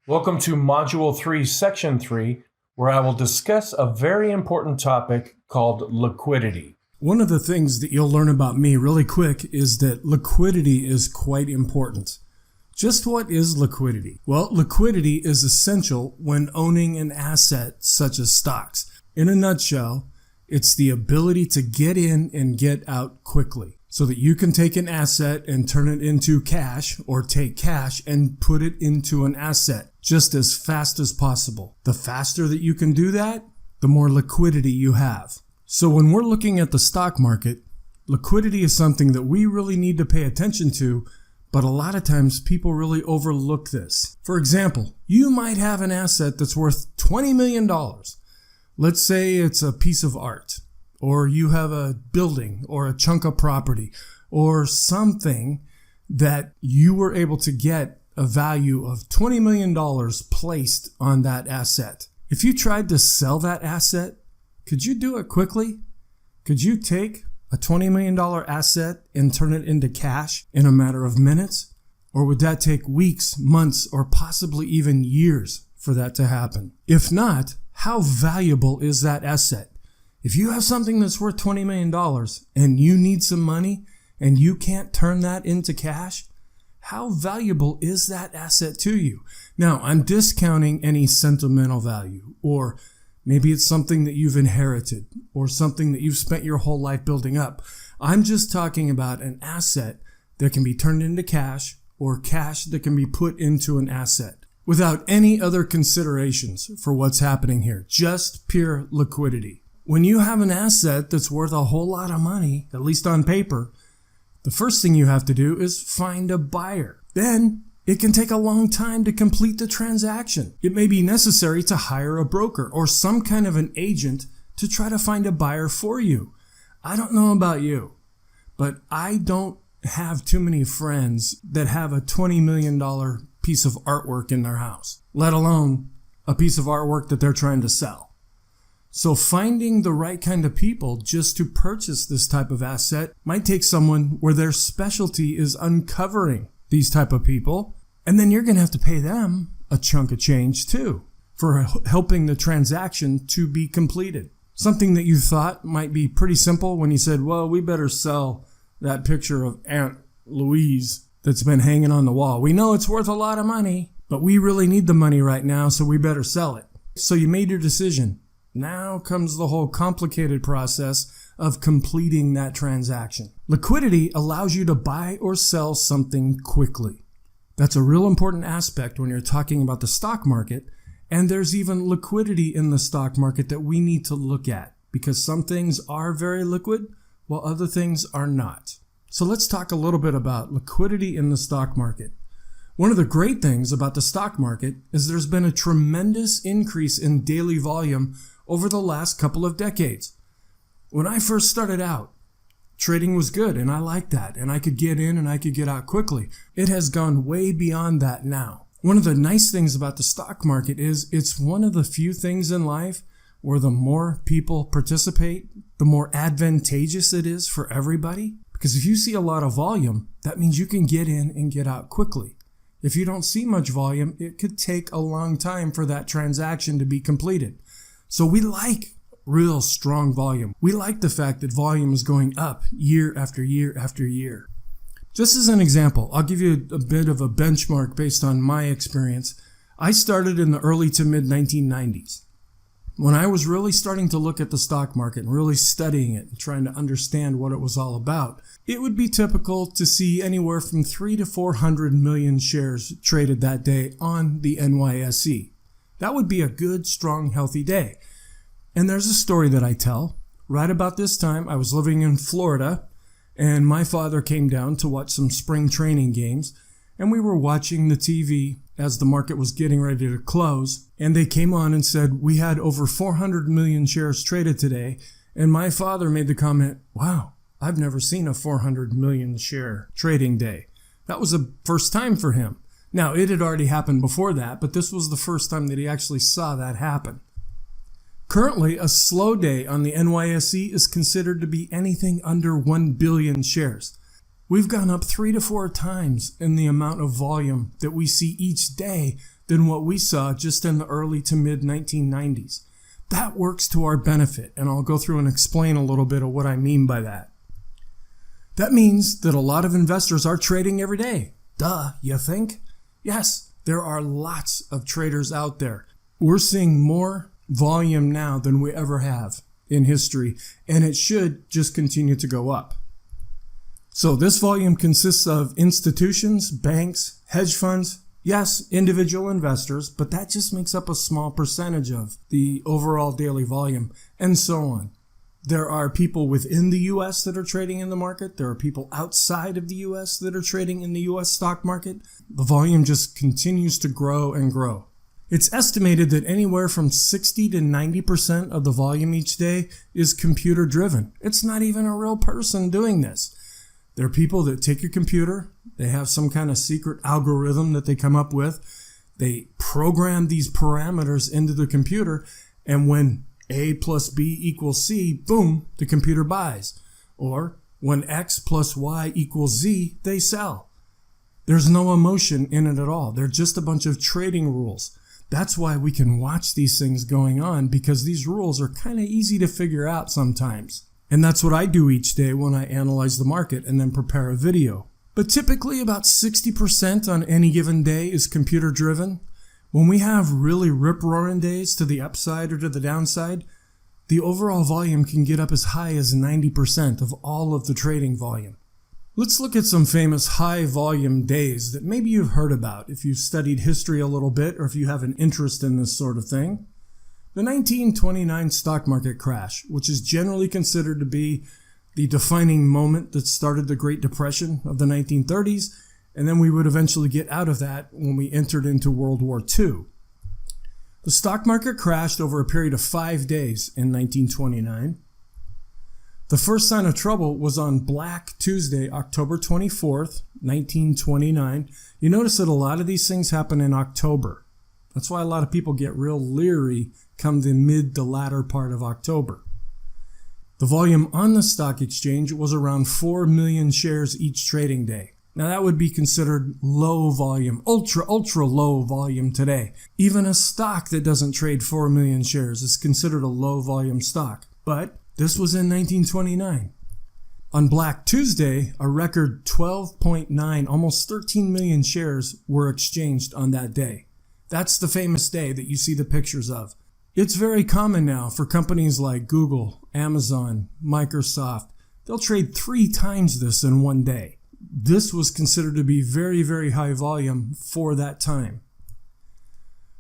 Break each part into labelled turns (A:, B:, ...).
A: Welcome to Module 3, Section 3, where I will discuss a very important topic called liquidity.
B: One of the things that you'll learn about me really quick is that liquidity is quite important. Just what is liquidity? Well, liquidity is essential when owning an asset such as stocks. In a nutshell, it's the ability to get in and get out quickly so that you can take an asset and turn it into cash, or take cash and put it into an asset just as fast as possible. The faster that you can do that, the more liquidity you have. So when we're looking at the stock market, liquidity is something that we really need to pay attention to, but a lot of times people really overlook this. For example, you might have an asset that's worth $20 million. Let's say it's a piece of art, or you have a building or a chunk of property or something that you were able to get a value of $20 million placed on that asset. If you tried to sell that asset, could you do it quickly? Could you take a $20 million asset and turn it into cash in a matter of minutes? Or would that take weeks, months, or possibly even years for that to happen? If not, how valuable is that asset? If you have something that's worth $20 million and you need some money and you can't turn that into cash, how valuable is that asset to you? Now, I'm discounting any sentimental value, or maybe it's something that you've inherited or something that you've spent your whole life building up. I'm just talking about an asset that can be turned into cash, or cash that can be put into an asset without any other considerations for what's happening here. Just pure liquidity. When you have an asset that's worth a whole lot of money, at least on paper, the first thing you have to do is find a buyer. Then it can take a long time to complete the transaction. It may be necessary to hire a broker or some kind of an agent to try to find a buyer for you. I don't know about you, but I don't have too many friends that have a $20 million piece of artwork in their house, let alone a piece of artwork that they're trying to sell. So finding the right kind of people just to purchase this type of asset might take someone where their specialty is uncovering these type of people, and then you're going to have to pay them a chunk of change too for helping the transaction to be completed. Something that you thought might be pretty simple when you said, well, we better sell that picture of Aunt Louise that's been hanging on the wall. We know it's worth a lot of money, but we really need the money right now, so we better sell it. So you made your decision. Now comes the whole complicated process of completing that transaction. Liquidity allows you to buy or sell something quickly. That's a real important aspect when you're talking about the stock market, and there's even liquidity in the stock market that we need to look at, because some things are very liquid while other things are not. So let's talk a little bit about liquidity in the stock market. One of the great things about the stock market is there's been a tremendous increase in daily volume over the last couple of decades. When I first started out, trading was good, and I liked that, and I could get in and I could get out quickly. It has gone way beyond that now. One of the nice things about the stock market is it's one of the few things in life where the more people participate, the more advantageous it is for everybody. Because if you see a lot of volume, that means you can get in and get out quickly. If you don't see much volume, it could take a long time for that transaction to be completed. So we like real strong volume. We like the fact that volume is going up year after year after year. Just as an example, I'll give you a bit of a benchmark based on my experience. I started in the early to mid 1990s. When I was really starting to look at the stock market and really studying it and trying to understand what it was all about, it would be typical to see anywhere from 300 to 400 million shares traded that day on the NYSE. That would be a good, strong, healthy day. And there's a story that I tell. Right about this time, I was living in Florida, and my father came down to watch some spring training games, and we were watching the TV as the market was getting ready to close, and they came on and said, we had over 400 million shares traded today, and my father made the comment, wow, I've never seen a 400 million share trading day. That was a first time for him. Now, it had already happened before that, but this was the first time that he actually saw that happen. Currently, a slow day on the NYSE is considered to be anything under 1 billion shares. We've gone up 3 to 4 times in the amount of volume that we see each day than what we saw just in the early to mid 1990s. That works to our benefit, and I'll go through and explain a little bit of what I mean by that. That means that a lot of investors are trading every day. Duh, you think? Yes, there are lots of traders out there. We're seeing more volume now than we ever have in history, and it should just continue to go up. So this volume consists of institutions, banks, hedge funds, yes, individual investors, but that just makes up a small percentage of the overall daily volume, and so on. There are people within the U.S. that are trading in the market. There are people outside of the U.S. that are trading in the U.S. stock market. The volume just continues to grow and grow. It's estimated that anywhere from 60 to 90% of the volume each day is computer driven. It's not even a real person doing this. There are people that take your computer, they have some kind of secret algorithm that they come up with, they program these parameters into the computer, and when A plus B equals C, boom, the computer buys. Or when X plus Y equals Z, they sell. There's no emotion in it at all. They're just a bunch of trading rules. That's why we can watch these things going on, because these rules are kind of easy to figure out sometimes. And that's what I do each day when I analyze the market and then prepare a video. But typically about 60% on any given day is computer driven. When we have really rip-roaring days to the upside or to the downside, the overall volume can get up as high as 90% of all of the trading volume. Let's look at some famous high volume days that maybe you've heard about if you've studied history a little bit or if you have an interest in this sort of thing. The 1929 stock market crash, which is generally considered to be the defining moment that started the Great Depression of the 1930s, and then we would eventually get out of that when we entered into World War II. The stock market crashed over a period of 5 days in 1929. The first sign of trouble was on Black Tuesday, October 24th, 1929. You notice that a lot of these things happen in October. That's why a lot of people get real leery come the mid to latter part of October. The volume on the stock exchange was around 4 million shares each trading day. Now that would be considered low volume, ultra low volume today. Even a stock that doesn't trade 4 million shares is considered a low volume stock. But this was in 1929. On Black Tuesday, a record 12.9, almost 13 million shares were exchanged on that day. That's the famous day that you see the pictures of. It's very common now for companies like Google, Amazon, Microsoft. They'll trade 3 times this in one day. This was considered to be very, very high volume for that time.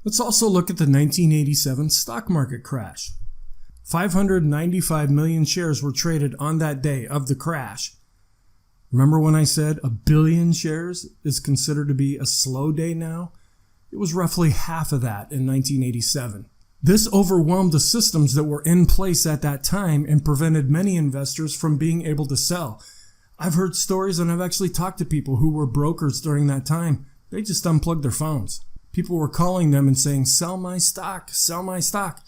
B: Let's also look at the 1987 stock market crash. 595 million shares were traded on that day of the crash. Remember when I said a billion shares is considered to be a slow day now? It was roughly half of that in 1987. This overwhelmed the systems that were in place at that time and prevented many investors from being able to sell. I've heard stories, and I've actually talked to people who were brokers during that time. They just unplugged their phones. People were calling them and saying, "Sell my stock, sell my stock."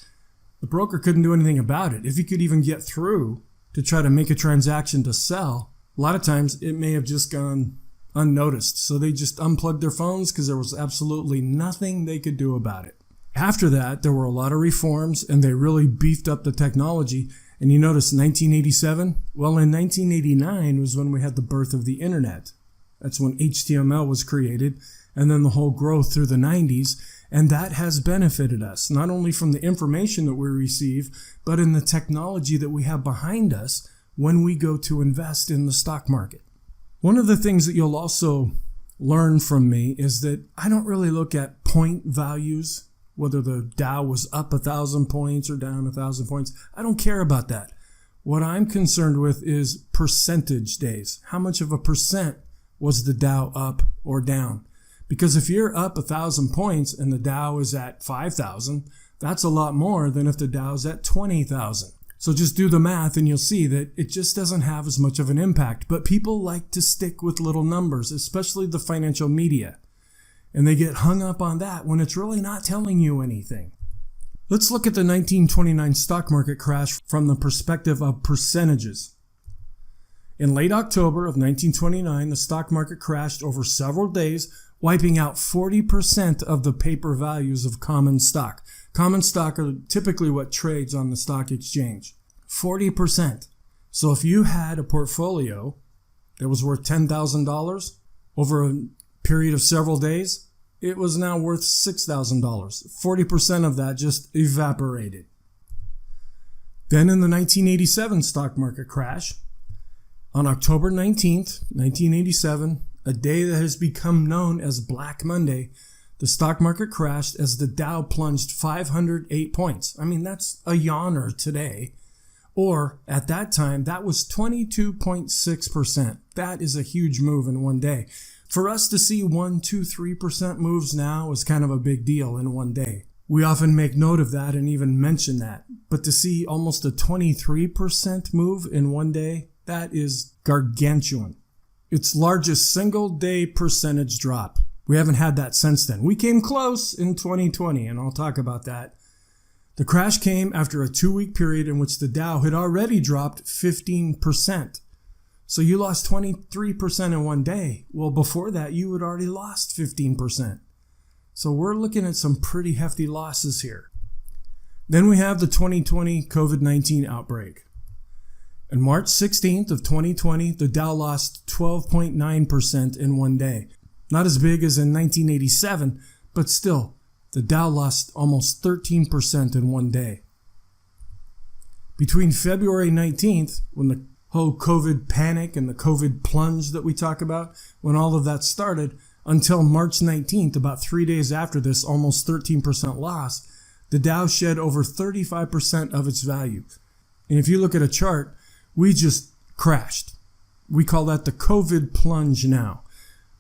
B: The broker couldn't do anything about it. If he could even get through to try to make a transaction to sell, a lot of times it may have just gone unnoticed. So they just unplugged their phones because there was absolutely nothing they could do about it. After that, there were a lot of reforms, and they really beefed up the technology. And you notice 1987? Well, in 1989 was when we had the birth of the internet. That's when HTML was created, and then the whole growth through the 90s. And that has benefited us, not only from the information that we receive, but in the technology that we have behind us when we go to invest in the stock market. One of the things that you'll also learn from me is that I don't really look at point values, whether the Dow was up 1,000 points or down 1,000 points. I don't care about that. What I'm concerned with is percentage days. How much of a percent was the Dow up or down? Because if you're up 1,000 points and the Dow is at 5,000, that's a lot more than if the Dow's at 20,000. So just do the math and you'll see that it just doesn't have as much of an impact. But people like to stick with little numbers, especially the financial media. And they get hung up on that when it's really not telling you anything. Let's look at the 1929 stock market crash from the perspective of percentages. In late October of 1929, the stock market crashed over several days, wiping out 40% of the paper values of common stock. Common stock are typically what trades on the stock exchange. 40%. So if you had a portfolio that was worth $10,000 over a period of several days, it was now worth $6,000. 40% of that just evaporated. Then in the 1987 stock market crash, on October 19th, 1987, a day that has become known as Black Monday, the stock market crashed as the Dow plunged 508 points. I mean, that's a yawner today. Or at that time, that was 22.6%. That is a huge move in one day. For us to see 1, 2, 3% moves now is kind of a big deal in one day. We often make note of that and even mention that. But to see almost a 23% move in one day, that is gargantuan. Its largest single day percentage drop. We haven't had that since then. We came close in 2020, and I'll talk about that. The crash came after a 2-week period in which the Dow had already dropped 15%. So you lost 23% in one day. Well, before that, you had already lost 15%. So we're looking at some pretty hefty losses here. Then we have the 2020 COVID-19 outbreak. On March 16th of 2020, the Dow lost 12.9% in one day. Not as big as in 1987, but still, the Dow lost almost 13% in one day. Between February 19th, when the whole COVID panic and the COVID plunge that we talk about, when all of that started, until March 19th, about 3 days after this almost 13% loss, the Dow shed over 35% of its value. And if you look at a chart, we just crashed. We call that the COVID plunge now,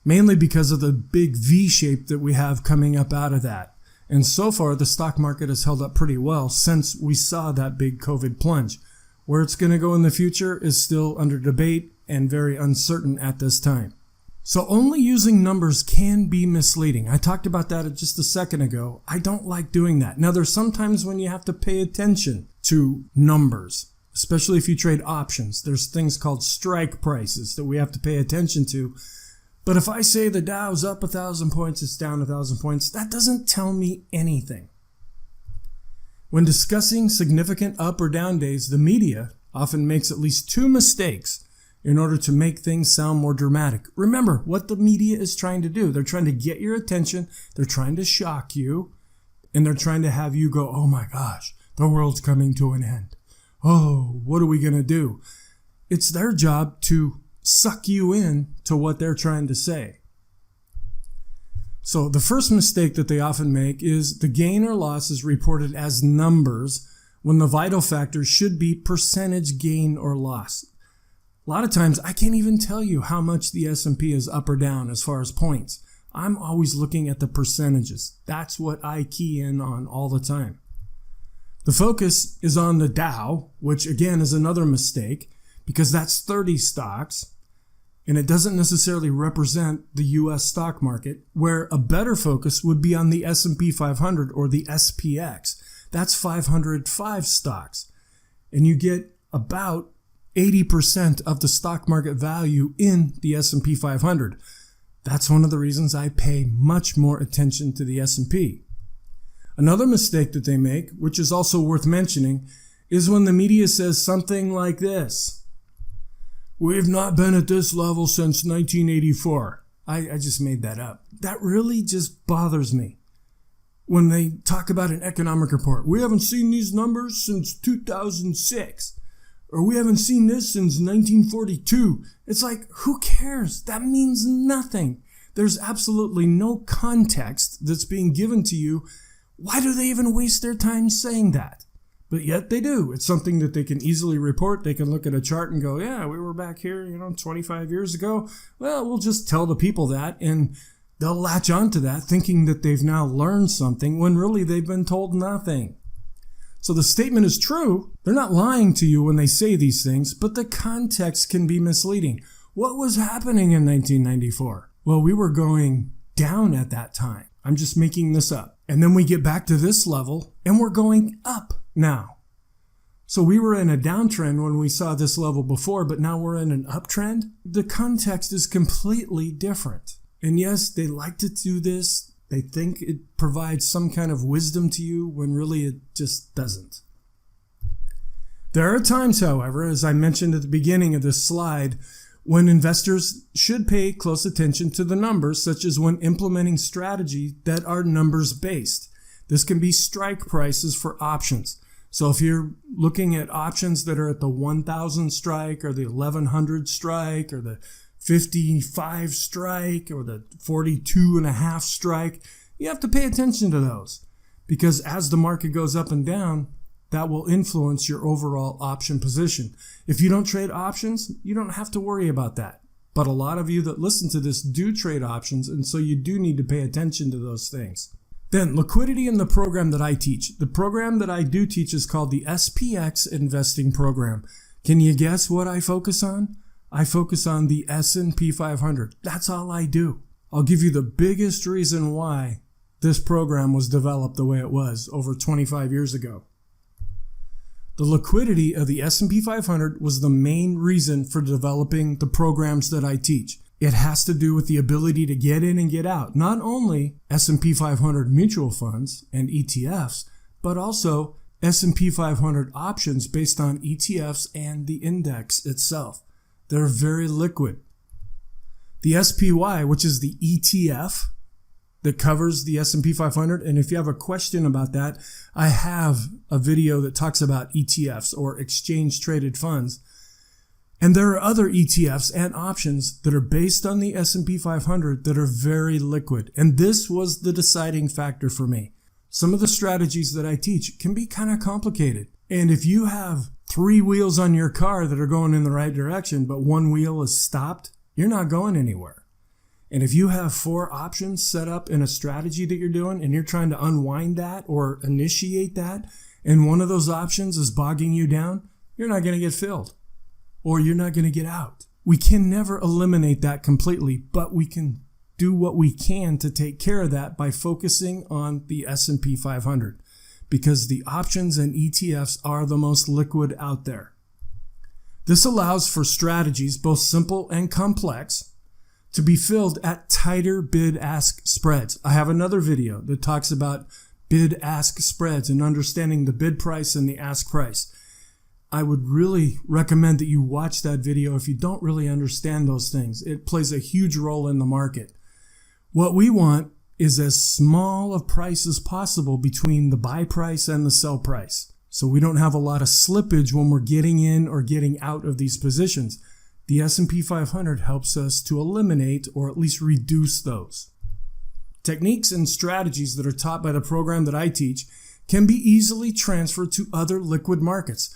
B: mainly because of the big V shape that we have coming up out of that. And so far, the stock market has held up pretty well since we saw that big COVID plunge. Where it's going to go in the future is still under debate and very uncertain at this time. So only using numbers can be misleading. I talked about that just a second ago. I don't like doing that. Now, there's sometimes when you have to pay attention to numbers, especially if you trade options. There's things called strike prices that we have to pay attention to. But if I say the Dow's up 1,000 points, it's down 1,000 points, that doesn't tell me anything. When discussing significant up or down days, the media often makes at least 2 mistakes in order to make things sound more dramatic. Remember what the media is trying to do. They're trying to get your attention, they're trying to shock you, and they're trying to have you go, oh my gosh, the world's coming to an end. Oh, what are we going to do? It's their job to suck you in to what they're trying to say. So the first mistake that they often make is the gain or loss is reported as numbers when the vital factor should be percentage gain or loss. A lot of times I can't even tell you how much the S&P is up or down as far as points. I'm always looking at the percentages. That's what I key in on all the time. The focus is on the Dow, which again is another mistake because that's 30 stocks. And it doesn't necessarily represent the U.S. stock market, where a better focus would be on the S&P 500 or the SPX. That's 505 stocks. And you get about 80% of the stock market value in the S&P 500. That's one of the reasons I pay much more attention to the S&P. Another mistake that they make, which is also worth mentioning, is when the media says something like this. We've not been at this level since 1984. I just made that up. That really just bothers me. When they talk about an economic report, we haven't seen these numbers since 2006. Or we haven't seen this since 1942. It's like, who cares? That means nothing. There's absolutely no context that's being given to you. Why do they even waste their time saying that? But yet they do. It's something that they can easily report. They can look at a chart and go, yeah, we were back here, 25 years ago. Well, we'll just tell the people that, and they'll latch onto that thinking that they've now learned something when really they've been told nothing. So the statement is true. They're not lying to you when they say these things, but the context can be misleading. What was happening in 1994? Well, we were going down at that time. I'm just making this up. And then we get back to this level and we're going up now. So we were in a downtrend when we saw this level before, but now we're in an uptrend. The context is completely different. And yes, they like to do this. They think it provides some kind of wisdom to you when really it just doesn't. There are times, however, as I mentioned at the beginning of this slide, when investors should pay close attention to the numbers, such as when implementing strategies that are numbers based. This can be strike prices for options. So if you're looking at options that are at the 1,000 strike or the 1,100 strike or the 55 strike or the 42.5 strike, you have to pay attention to those, because as the market goes up and down, that will influence your overall option position. If you don't trade options, you don't have to worry about that. But a lot of you that listen to this do trade options, and so you do need to pay attention to those things. Then liquidity in the program that I teach. The program that I do teach is called the SPX Investing Program. Can you guess what I focus on? I focus on the S&P 500. That's all I do. I'll give you the biggest reason why this program was developed the way it was over 25 years ago. The liquidity of the S&P 500 was the main reason for developing the programs that I teach. It has to do with the ability to get in and get out, not only S&P 500 mutual funds and ETFs, but also S&P 500 options based on ETFs and the index itself. They're very liquid. The SPY, which is the ETF that covers the S&P 500, and if you have a question about that, I have a video that talks about ETFs or exchange traded funds. And there are other ETFs and options that are based on the S&P 500 that are very liquid. And this was the deciding factor for me. Some of the strategies that I teach can be kind of complicated. And if you have 3 wheels on your car that are going in the right direction, but one wheel is stopped, you're not going anywhere. And if you have 4 options set up in a strategy that you're doing and you're trying to unwind that or initiate that, and one of those options is bogging you down, you're not going to get filled. Or you're not going to get out. We can never eliminate that completely, but we can do what we can to take care of that by focusing on the S&P 500, because the options and ETFs are the most liquid out there. This allows for strategies, both simple and complex, to be filled at tighter bid-ask spreads. I have another video that talks about bid-ask spreads and understanding the bid price and the ask price. I would really recommend that you watch that video if you don't really understand those things. It plays a huge role in the market. What we want is as small of price as possible between the buy price and the sell price, so we don't have a lot of slippage when we're getting in or getting out of these positions. The S&P 500 helps us to eliminate or at least reduce those. Techniques and strategies that are taught by the program that I teach can be easily transferred to other liquid markets.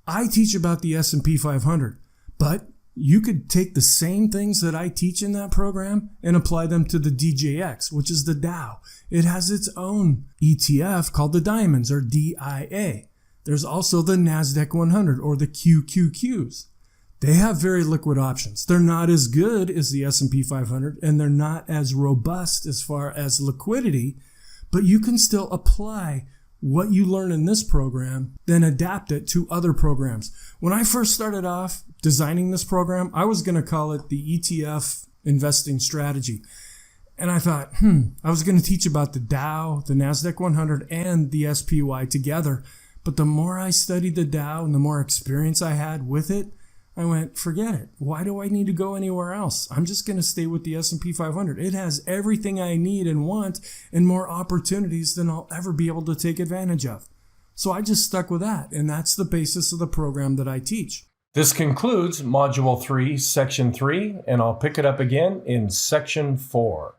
B: I teach about the S&P 500, but you could take the same things that I teach in that program and apply them to the DJX, which is the Dow. It has its own ETF called the Diamonds, or DIA. There's also the NASDAQ 100, or the QQQs. They have very liquid options. They're not as good as the S&P 500, and they're not as robust as far as liquidity, but you can still apply what you learn in this program, then adapt it to other programs. When I first started off designing this program, I was going to call it the ETF investing strategy. And I thought, I was going to teach about the Dow, the NASDAQ 100, and the SPY together. But the more I studied the Dow and the more experience I had with it, I went, forget it. Why do I need to go anywhere else? I'm just going to stay with the S&P 500. It has everything I need and want and more opportunities than I'll ever be able to take advantage of. So I just stuck with that, and that's the basis of the program that I teach.
A: This concludes Module 3, Section 3, and I'll pick it up again in Section 4.